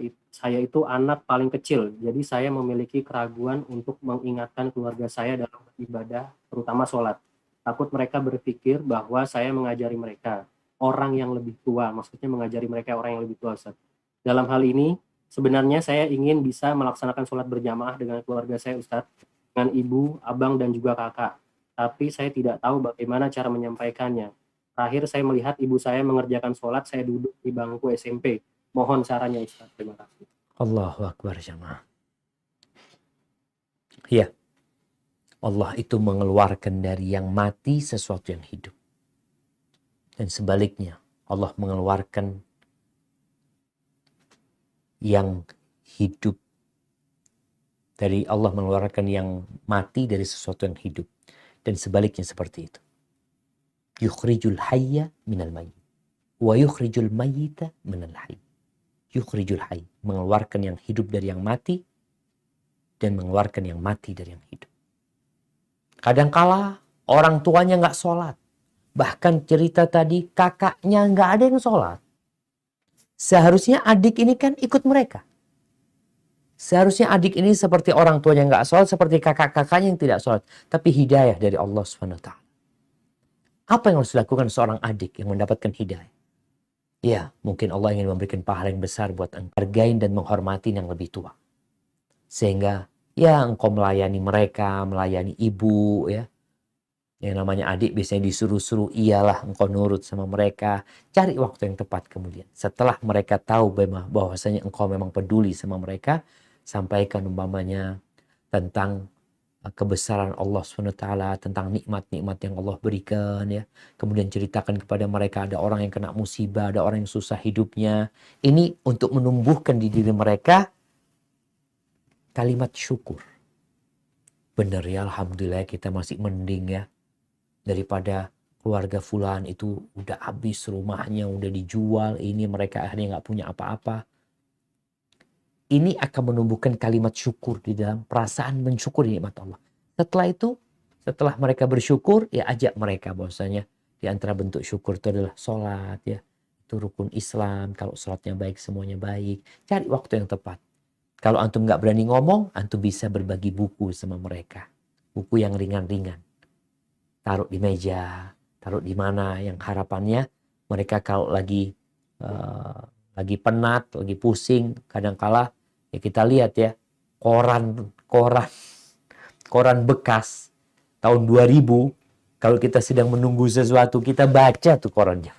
itu anak paling kecil, jadi saya memiliki keraguan untuk mengingatkan keluarga saya dalam beribadah, terutama sholat. Takut mereka berpikir bahwa saya mengajari mereka orang yang lebih tua, maksudnya mengajari mereka orang yang lebih tua, Ustaz. Dalam hal ini, sebenarnya saya ingin bisa melaksanakan sholat berjamaah dengan keluarga saya, Ustaz, dengan ibu, abang, dan juga kakak. Tapi saya tidak tahu bagaimana cara menyampaikannya. Terakhir saya melihat ibu saya mengerjakan sholat, saya duduk di bangku SMP. Mohon sarannya Ustaz. Terima kasih. Allahu Akbar jamaah. Ya. Allah itu mengeluarkan dari yang mati sesuatu yang hidup. Dan sebaliknya, Allah mengeluarkan yang hidup dari Allah mengeluarkan yang mati dari sesuatu yang hidup. Dan sebaliknya seperti itu. Yukhrijul hayya minal mayyit. Wa yukhrijul mayyita minal hayy. Yukhrijul hayy, mengeluarkan yang hidup dari yang mati dan mengeluarkan yang mati dari yang hidup. Kadangkala orang tuanya nggak sholat. Bahkan cerita tadi kakaknya nggak ada yang sholat. Seharusnya adik ini kan ikut mereka. Seharusnya adik ini seperti orang tuanya nggak sholat, seperti kakak-kakaknya yang tidak sholat. Tapi hidayah dari Allah SWT. Apa yang harus dilakukan seorang adik yang mendapatkan hidayah? Ya, mungkin Allah ingin memberikan pahala yang besar buat engkau. Hargain dan menghormati yang lebih tua. Sehingga ya engkau melayani mereka, melayani ibu ya. Yang namanya adik biasanya disuruh-suruh, iyalah engkau nurut sama mereka. Cari waktu yang tepat kemudian. Setelah mereka tahu bahwasanya engkau memang peduli sama mereka, sampaikan umpamanya tentang kebesaran Allah SWT, tentang nikmat-nikmat yang Allah berikan ya. Kemudian ceritakan kepada mereka ada orang yang kena musibah, ada orang yang susah hidupnya. Ini untuk menumbuhkan di diri mereka kalimat syukur. Benar ya, alhamdulillah kita masih mending ya. Daripada keluarga fulan itu udah habis rumahnya, udah dijual, ini mereka akhirnya nggak punya apa-apa. Ini akan menumbuhkan kalimat syukur di dalam perasaan mensyukuri nikmat Allah. Setelah itu, setelah mereka bersyukur, ya ajak mereka bahwasanya di antara bentuk syukur itu adalah sholat ya. Itu rukun Islam, kalau sholatnya baik semuanya baik. Cari waktu yang tepat. Kalau antum nggak berani ngomong, antum bisa berbagi buku sama mereka. Buku yang ringan-ringan. Taruh di meja, taruh di mana yang harapannya mereka kalau lagi penat, lagi pusing, kadangkala ya kita lihat ya koran bekas tahun 2000, kalau kita sedang menunggu sesuatu kita baca tuh korannya.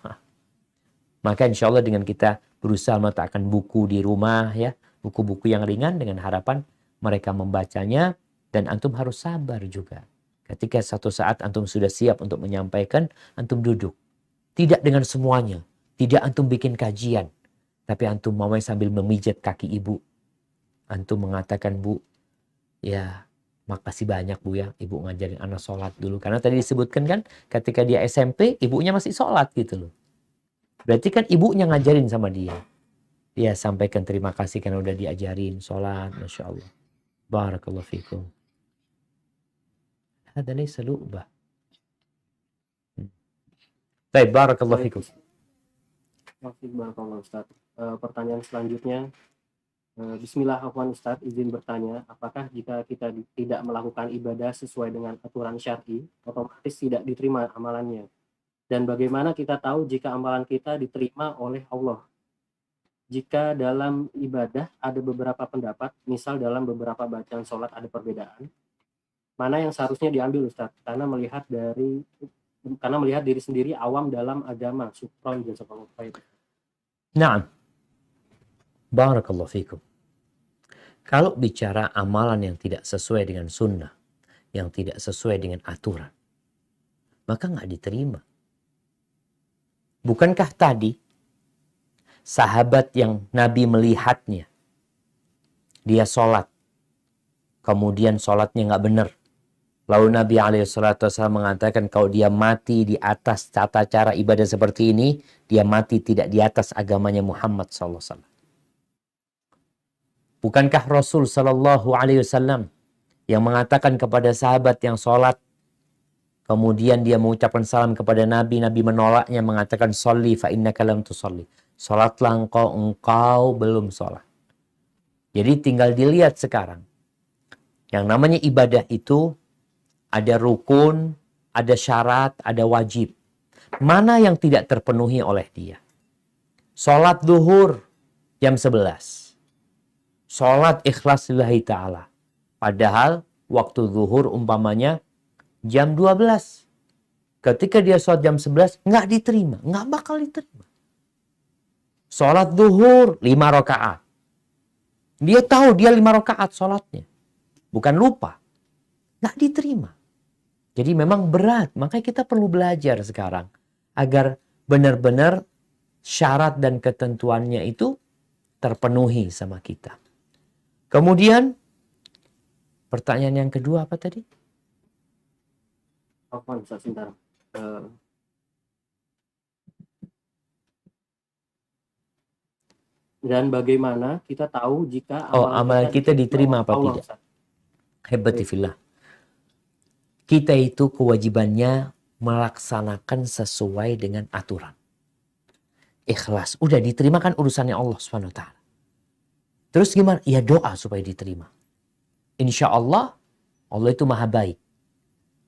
Maka insya Allah dengan kita berusaha meletakkan buku di rumah ya, buku-buku yang ringan dengan harapan mereka membacanya, dan antum harus sabar juga. Ketika satu saat antum sudah siap untuk menyampaikan, antum duduk. Tidak dengan semuanya. Tidak antum bikin kajian. Tapi antum mau sambil memijat kaki ibu. Antum mengatakan, Bu, ya makasih banyak Bu ya. Ibu ngajarin anak sholat dulu. Karena tadi disebutkan kan, ketika dia SMP, ibunya masih sholat gitu loh. Berarti kan ibunya ngajarin sama dia. Dia sampaikan terima kasih karena udah diajarin sholat. Masya Allah. Barakallahu fikum. Hada laysa lu'bah. Baik, barakallahu fikum. Barakallahu Ustaz. Pertanyaan selanjutnya, Bismillah Afwan Ustaz, izin bertanya, apakah jika kita tidak melakukan ibadah sesuai dengan aturan syar'i, otomatis tidak diterima amalannya? Dan bagaimana kita tahu jika amalan kita diterima oleh Allah? Jika dalam ibadah ada beberapa pendapat, misal dalam beberapa bacaan sholat ada perbedaan, mana yang seharusnya diambil Ustaz? Karena melihat diri sendiri awam dalam agama. Syukran jazakallahu khair. Naam. Barakallahu fikum. Kalau bicara amalan yang tidak sesuai dengan sunnah, yang tidak sesuai dengan aturan, maka nggak diterima. Bukankah tadi sahabat yang Nabi melihatnya, dia sholat, kemudian sholatnya nggak benar. Lalu Nabi SAW mengatakan kalau dia mati di atas tata cara ibadah seperti ini, dia mati tidak di atas agamanya Muhammad SAW. Bukankah Rasul SAW yang mengatakan kepada sahabat yang sholat, kemudian dia mengucapkan salam kepada Nabi, Nabi menolaknya mengatakan, "Sholli fa innaka lam tusolli." Sholatlah engkau belum sholat. Jadi tinggal dilihat sekarang. Yang namanya ibadah itu ada rukun, ada syarat, ada wajib. Mana yang tidak terpenuhi oleh dia? Sholat zuhur jam 11. Sholat ikhlas lillahi ta'ala. Padahal waktu zuhur umpamanya jam 12. Ketika dia sholat jam 11, nggak diterima. Nggak bakal diterima. Sholat zuhur 5 rakaat. Dia tahu dia 5 rakaat sholatnya. Bukan lupa. Nggak diterima. Jadi memang berat. Makanya kita perlu belajar sekarang. Agar benar-benar syarat dan ketentuannya itu terpenuhi sama kita. Kemudian pertanyaan yang kedua apa tadi? Afwan Ustaz, sebentar. Dan bagaimana kita tahu jika amalan kita diterima apa Allah, tidak? Ustaz? Hebati fillah. Kita itu kewajibannya melaksanakan sesuai dengan aturan. Ikhlas. Udah diterima kan urusannya Allah Subhanahu wa taala. Terus gimana? Ya doa supaya diterima. Insya Allah, Allah itu maha baik.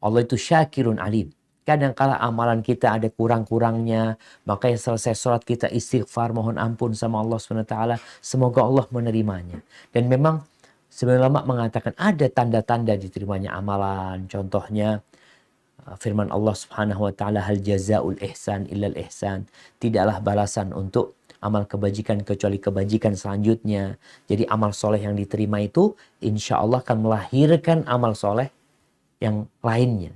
Allah itu syakirun alim. Kadang-kala amalan kita ada kurang-kurangnya. Makanya selesai sholat kita istighfar, mohon ampun sama Allah SWT. Semoga Allah menerimanya. Dan memang sebenarnya ulama mengatakan ada tanda-tanda diterimanya amalan. Contohnya firman Allah Subhanahu wa taala, hal jazaul ihsan illal ihsan. Tidaklah balasan untuk amal kebajikan kecuali kebajikan selanjutnya. Jadi amal soleh yang diterima itu insya Allah akan melahirkan amal soleh yang lainnya.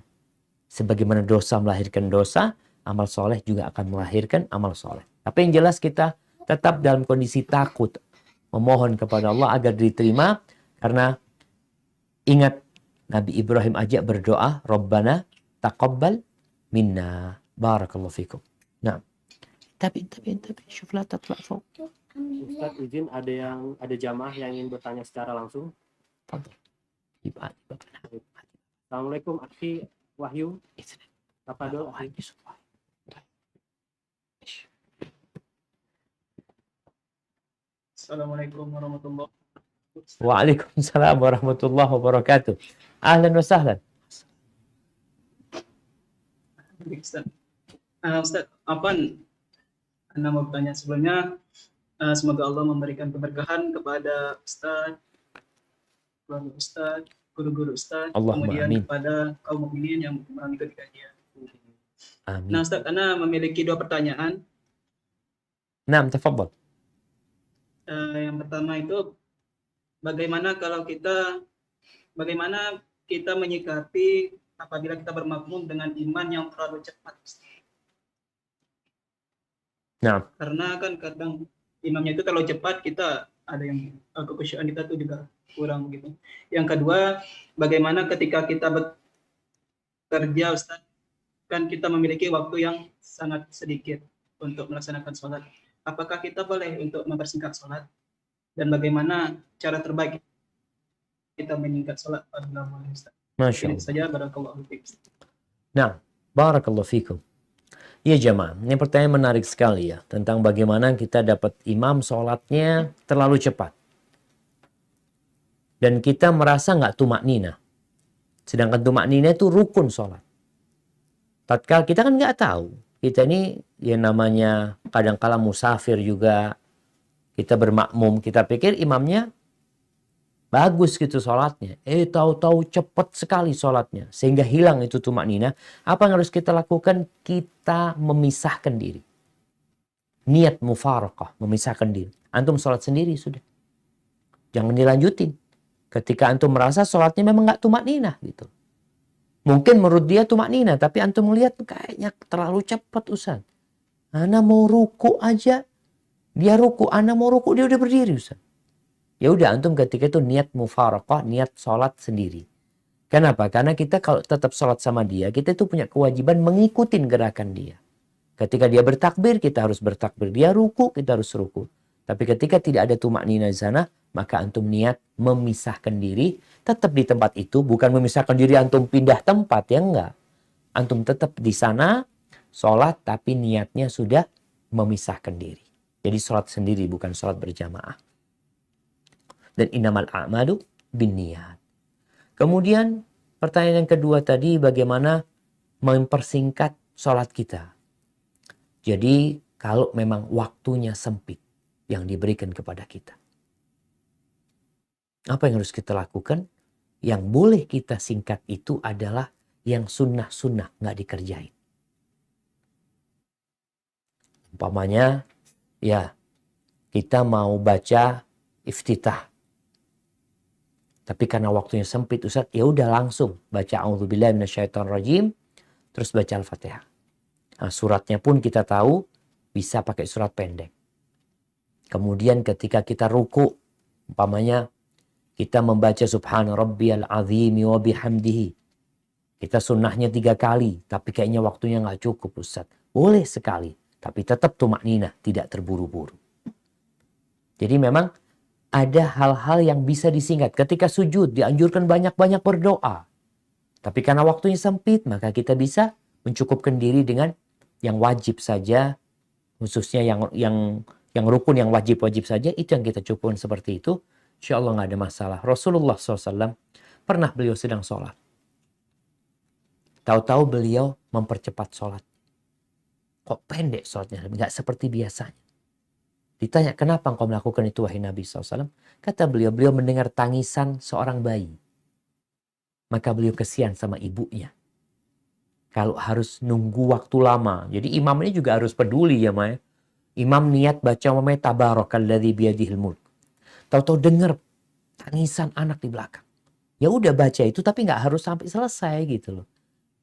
Sebagaimana dosa melahirkan dosa, amal soleh juga akan melahirkan amal soleh. Tapi yang jelas kita tetap dalam kondisi takut. Memohon kepada Allah agar diterima. Karena ingat Nabi Ibrahim aja berdoa, Rabbana taqabbal minna. Barakallahu fikum. Nah, tapi syuf la tatla fawq. Ustaz izin ada jamaah yang ingin bertanya secara langsung. Assalamualaikum Akhi Wahyu. Tafadhol Akhi. Assalamualaikum warahmatullahi wabarakatuh. Waalaikumsalam warahmatullahi wabarakatuh. Ahlan wa sahlan. Ustaz, Anda mau bertanya sebelumnya, semoga Allah memberikan keberkahan kepada Ustaz, keluarga Ustaz, guru-guru Ustaz, kemudian amin. kepada kaum mukminin yang mengikuti kajian. Amin. Nah Ustaz, Anda memiliki 2 pertanyaan. Naam, tafadhal. Yang pertama itu, bagaimana kita menyikapi apabila kita bermakmum dengan iman yang terlalu cepat. Nah. Karena kan kadang imamnya itu terlalu cepat, kita ada yang kekhusyuan kita tuh juga kurang gitu. Yang kedua, bagaimana ketika kita bekerja Ustaz, kan kita memiliki waktu yang sangat sedikit untuk melaksanakan sholat. Apakah kita boleh untuk mempersingkat sholat? Dan bagaimana cara terbaik kita menyingkat sholat pada bulan Ustaz? Masya Allah. Ini saja, barakallahu fikum. Nah, barakallahu fikum. Ya jemaah, ini pertanyaan menarik sekali ya. Tentang bagaimana kita dapat imam sholatnya terlalu cepat. Dan kita merasa nggak tumak nina. Sedangkan tumak nina itu rukun sholat. Tatkala kita kan nggak tahu. Kita ini ya namanya kadangkala musafir juga. Kita bermakmum, kita pikir imamnya bagus gitu sholatnya. Tahu-tahu cepat sekali sholatnya. Sehingga hilang itu tumak nina. Apa yang harus kita lakukan? Kita memisahkan diri. Niat mufaraqah, memisahkan diri. Antum sholat sendiri sudah. Jangan dilanjutin. Ketika antum merasa sholatnya memang nggak tumak nina gitu. Mungkin menurut dia tumak nina, tapi antum melihat kayaknya terlalu cepat Ustaz. Ana mau ruku aja, dia ruku. Ana mau ruku, dia udah berdiri Ustaz. Ya udah antum ketika itu niat mufaraqah, niat sholat sendiri. Kenapa? Karena kita kalau tetap sholat sama dia, kita itu punya kewajiban mengikuti gerakan dia. Ketika dia bertakbir, kita harus bertakbir. Dia ruku, kita harus ruku. Tapi ketika tidak ada tumak nina di sana, maka antum niat memisahkan diri. Tetap di tempat itu, bukan memisahkan diri antum pindah tempat, ya enggak. Antum tetap di sana, sholat, tapi niatnya sudah memisahkan diri. Jadi sholat sendiri, bukan sholat berjamaah. Dan innamal a'malu binniyat. Kemudian pertanyaan yang kedua tadi, bagaimana mempersingkat sholat kita. Jadi kalau memang waktunya sempit yang diberikan kepada kita. Apa yang harus kita lakukan? Yang boleh kita singkat itu adalah yang sunnah-sunnah nggak dikerjain. Umpamanya, ya kita mau baca iftitah. Tapi karena waktunya sempit Ustaz, ya udah langsung baca a'udzubillahi minasyaitonirrajim, terus baca Al-Fatihah. Nah, suratnya pun kita tahu bisa pakai surat pendek. Kemudian ketika kita ruku, umpamanya kita membaca Subhana Rabbiyal Azimi wa bihamdihi. Kita sunnahnya 3 kali, tapi kayaknya waktunya nggak cukup Ustaz. Boleh sekali, tapi tetap tumak ninah, tidak terburu-buru. Jadi memang ada hal-hal yang bisa disingkat. Ketika sujud dianjurkan banyak-banyak berdoa. Tapi karena waktunya sempit, maka kita bisa mencukupkan diri dengan yang wajib saja, khususnya yang rukun, yang wajib-wajib saja, itu yang kita cukupkan seperti itu. Insya Allah nggak ada masalah. Rasulullah SAW pernah beliau sedang sholat. Tahu-tahu beliau mempercepat sholat. Kok pendek sholatnya? Nggak seperti biasanya. Ditanya, kenapa engkau melakukan itu wahai Nabi SAW? Kata beliau mendengar tangisan seorang bayi. Maka beliau kesian sama ibunya. Kalau harus nunggu waktu lama. Jadi imam ini juga harus peduli ya Maya. Imam niat baca Tabarakalladzi biyadihil mulk. Tahu-tahu dengar tangisan anak di belakang. Ya udah baca itu tapi nggak harus sampai selesai gitu loh.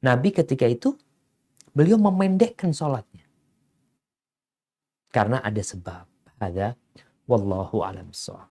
Nabi ketika itu beliau memendekkan sholatnya. Karena ada sebab. Ada wallahu a'lam bishawab.